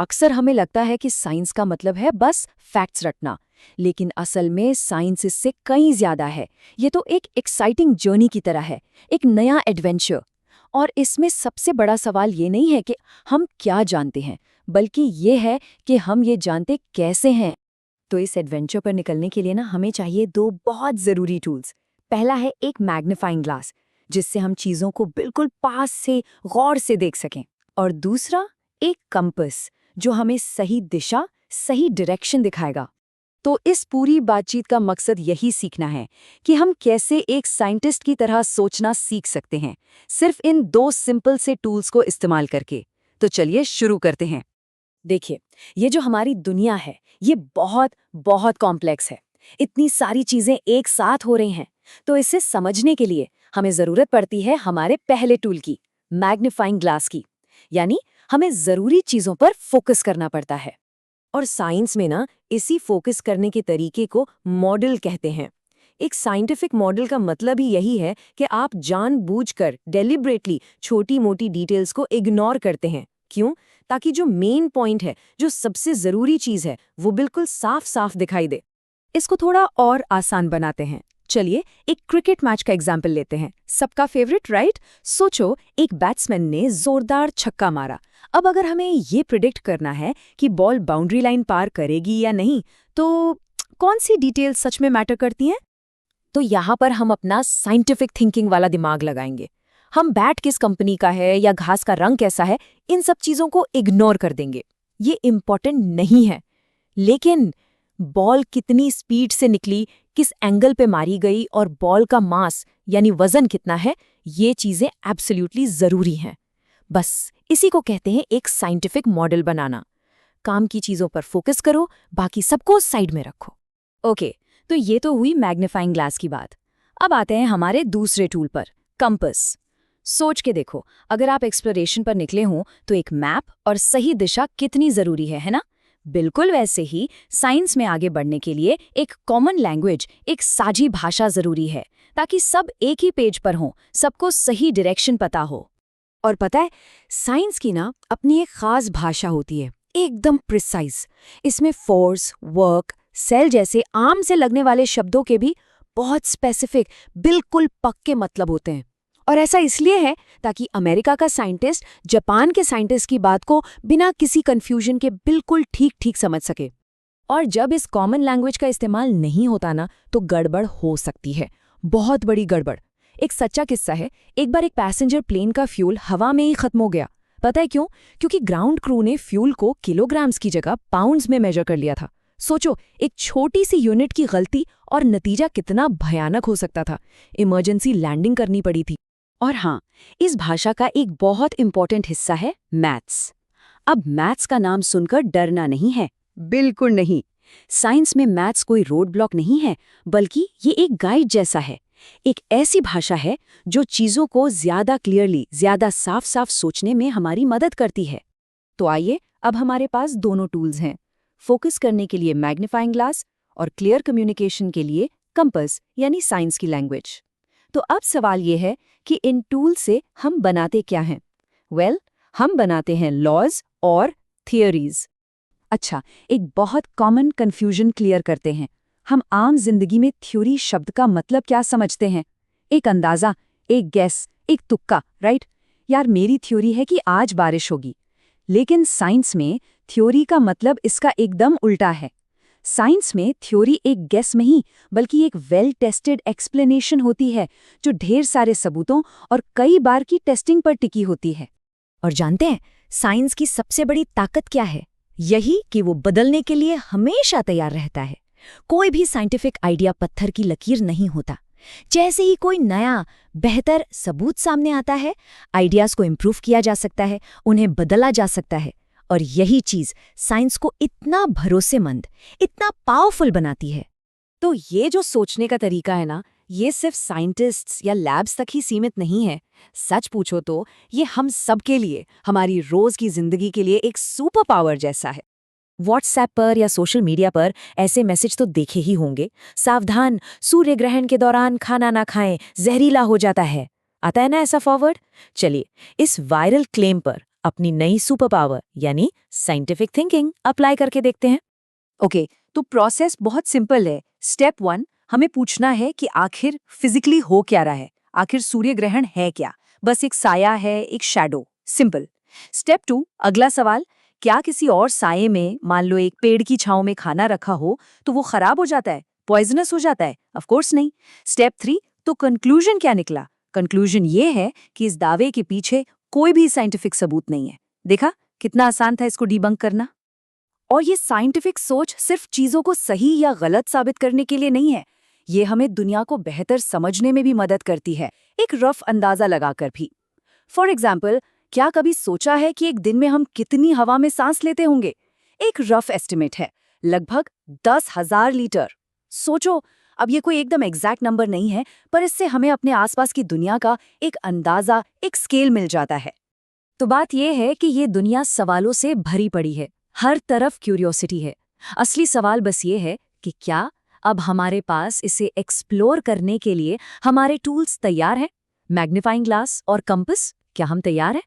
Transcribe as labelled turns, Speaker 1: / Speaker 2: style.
Speaker 1: अक्सर हमें लगता है कि साइंस का मतलब है बस फैक्ट्स रटना, लेकिन असल में साइंस इससे कहीं ज्यादा है। ये तो एक एक्साइटिंग जर्नी की तरह है, एक नया एडवेंचर। और इसमें सबसे बड़ा सवाल ये नहीं है कि हम क्या जानते हैं, बल्कि ये है कि हम ये जानते कैसे हैं। तो इस एडवेंचर पर निकलने के लिए हमें चाहिए दो बहुत ज़रूरी टूल्स। पहला है एक मैग्नीफाइंग ग्लास, जिससे हम चीज़ों को बिल्कुल पास से गौर से देख सकें। और दूसरा एक कंपास, जो हमें सही दिशा, सही डायरेक्शन दिखाएगा। तो इस पूरी बातचीत का मकसद यही सीखना है कि हम कैसे एक साइंटिस्ट की तरह सोचना सीख सकते हैं, सिर्फ इन दो सिंपल से टूल्स को इस्तेमाल करके। तो चलिए शुरू करते हैं। देखिए, ये जो हमारी दुनिया है, ये बहुत बहुत कॉम्प्लेक्स है। इतनी सारी चीजें एक साथ हो रही हैं, तो इसे समझने के लिए हमें जरूरत पड़ती है हमारे पहले टूल की, मैग्नीफाइंग ग्लास की। यानी हमें जरूरी चीजों पर फोकस करना पड़ता है। और साइंस में इसी फोकस करने के तरीके को मॉडल कहते हैं। एक साइंटिफिक मॉडल का मतलब ही यही है कि आप जानबूझकर डेलिब्रेटली छोटी मोटी डिटेल्स को इग्नोर करते हैं। क्यों? ताकि जो मेन पॉइंट है, जो सबसे जरूरी चीज है, वो बिल्कुल साफ साफ दिखाई दे। इसको थोड़ा और आसान बनाते हैं। चलिए एक क्रिकेट मैच का एग्जाम्पल लेते हैं। सबका फेवरेट, राइट? सोचो, एक बैट्समैन ने जोरदार छक्का मारा। अब अगर हमें ये प्रिडिक्ट करना है कि बॉल बाउंड्री लाइन पार करेगी या नहीं, तो कौन सी डिटेल्स सच में मैटर करती हैं? तो यहाँ पर हम अपना साइंटिफिक थिंकिंग वाला दिमाग लगाएंगे। हम बैट किस कंपनी का है या घास का रंग कैसा है, इन सब चीजों को इग्नोर कर देंगे। ये इम्पोर्टेंट नहीं है। लेकिन बॉल कितनी स्पीड से निकली, किस एंगल पे मारी गई और बॉल का मास यानी वजन कितना है, ये चीजें एब्सोल्युटली जरूरी हैं। बस इसी को कहते हैं एक साइंटिफिक मॉडल बनाना। काम की चीजों पर फोकस करो, बाकी सबको साइड में रखो। ओके, तो ये तो हुई मैग्नीफाइंग ग्लास की बात। अब आते हैं हमारे दूसरे टूल पर, कंपास। सोच के देखो, अगर आप एक्सप्लोरेशन पर निकले हों तो एक मैप और सही दिशा कितनी जरूरी है ना? बिल्कुल वैसे ही साइंस में आगे बढ़ने के लिए एक कॉमन लैंग्वेज, एक साझी भाषा जरूरी है, ताकि सब एक ही पेज पर हों, सबको सही डायरेक्शन पता हो। और पता है, साइंस की अपनी एक खास भाषा होती है, एकदम प्रिसाइज। इसमें फोर्स, वर्क, सेल जैसे आम से लगने वाले शब्दों के भी बहुत स्पेसिफिक, बिल्कुल पक्के मतलब होते हैं। और ऐसा इसलिए है ताकि अमेरिका का साइंटिस्ट जापान के साइंटिस्ट की बात को बिना किसी कंफ्यूजन के बिल्कुल ठीक ठीक समझ सके। और जब इस कॉमन लैंग्वेज का इस्तेमाल नहीं होता तो गड़बड़ हो सकती है, बहुत बड़ी गड़बड़। एक सच्चा किस्सा है, एक बार एक पैसेंजर प्लेन का फ्यूल हवा में ही खत्म हो गया। पता है क्यों? क्योंकि ग्राउंड क्रू ने फ्यूल को किलोग्राम्स की जगह पाउंड्स में मेजर कर लिया था। सोचो, एक छोटी सी यूनिट की गलती और नतीजा कितना भयानक हो सकता था। इमरजेंसी लैंडिंग करनी पड़ी थी। और हाँ, इस भाषा का एक बहुत इंपॉर्टेंट हिस्सा है मैथ्स। अब मैथ्स का नाम सुनकर डरना नहीं है, बिल्कुल नहीं। साइंस में मैथ्स कोई रोड ब्लॉक नहीं है, बल्कि ये एक गाइड जैसा है। एक ऐसी भाषा है जो चीजों को ज्यादा क्लियरली, ज्यादा साफ साफ सोचने में हमारी मदद करती है। तो आइए, अब हमारे पास दोनों टूल्स हैं, फोकस करने के लिए मैग्नीफाइंग ग्लास और क्लियर कम्युनिकेशन के लिए कंपास यानी साइंस की लैंग्वेज। तो अब सवाल ये है कि इन टूल से हम बनाते क्या हैं? वेल, हम बनाते हैं लॉज और थियरीज। अच्छा, एक बहुत कॉमन कंफ्यूजन क्लियर करते हैं। हम आम जिंदगी में थ्योरी शब्द का मतलब क्या समझते हैं? एक अंदाजा, एक गेस, एक तुक्का, राइट? यार, मेरी थ्योरी है कि आज बारिश होगी। लेकिन साइंस में थ्योरी का मतलब इसका एकदम उल्टा है। साइंस में थ्योरी एक गेस नहीं, बल्कि एक वेल टेस्टेड एक्सप्लेनेशन होती है, जो ढेर सारे सबूतों और कई बार की टेस्टिंग पर टिकी होती है। और जानते हैं, साइंस की सबसे बड़ी ताकत क्या है? यही कि वो बदलने के लिए हमेशा तैयार रहता है। कोई भी साइंटिफिक आइडिया पत्थर की लकीर नहीं होता। जैसे ही कोई नया, बेहतर सबूत सामने आता है, आइडियाज को इम्प्रूव किया जा सकता है, उन्हें बदला जा सकता है। और यही चीज साइंस को इतना भरोसेमंद, इतना पावरफुल बनाती है। तो ये जो सोचने का तरीका है ये सिर्फ साइंटिस्ट्स या लैब्स तक ही सीमित नहीं है। सच पूछो तो ये हम सब के लिए, हमारी रोज की जिंदगी के लिए एक सुपर पावर जैसा है। व्हाट्सएप पर या सोशल मीडिया पर ऐसे मैसेज तो देखे ही होंगे, सावधान, सूर्य ग्रहण के दौरान खाना ना खाएं, जहरीला हो जाता है। आता है ना ऐसा फॉरवर्ड? चलिए, इस वायरल क्लेम पर
Speaker 2: अपनी नई सुपर पावर यानी साइंटिफिक थिंकिंग अप्लाई करके देखते हैं।
Speaker 1: ओके, तो प्रोसेस बहुत सिंपल है। स्टेप 1, हमें पूछना है कि आखिर फिजिकली हो क्या रहा है, आखिर सूर्य ग्रहण है क्या, बस एक साया है, एक शैडो, सिंपल। स्टेप 2, अगला सवाल, क्या किसी और साये में, मान लो एक पेड़ की छांव में खाना रखा हो तो वो खराब हो जाता है, पॉइजनस हो जाता है? ऑफ कोर्स नहीं। स्टेप 3, तो कंक्लूजन क्या निकला? कंक्लूजन ये है कि इस दावे के पीछे कोई भी साइंटिफिक सबूत नहीं है। देखा कितना आसान था इसको डिबंक करना। और ये साइंटिफिक सोच सिर्फ चीजों को सही या गलत साबित करने के लिए नहीं है, ये हमें दुनिया को बेहतर समझने में भी मदद करती है, एक रफ अंदाजा लगाकर भी। फॉर एग्जाम्पल, क्या कभी सोचा है कि एक दिन में हम कितनी हवा में सांस लेते होंगे? एक रफ एस्टिमेट है, लगभग 10,000 लीटर। सोचो, अब ये कोई एकदम एग्जैक्ट नंबर नहीं है, पर इससे हमें अपने आसपास की दुनिया का एक अंदाजा, एक स्केल मिल जाता है। तो बात यह है कि ये दुनिया सवालों से भरी पड़ी है, हर तरफ क्यूरियोसिटी है। असली सवाल बस ये है कि क्या अब हमारे पास इसे एक्सप्लोर करने के लिए हमारे टूल्स तैयार हैं? मैग्नीफाइंग ग्लास और कंपास, क्या हम तैयार हैं?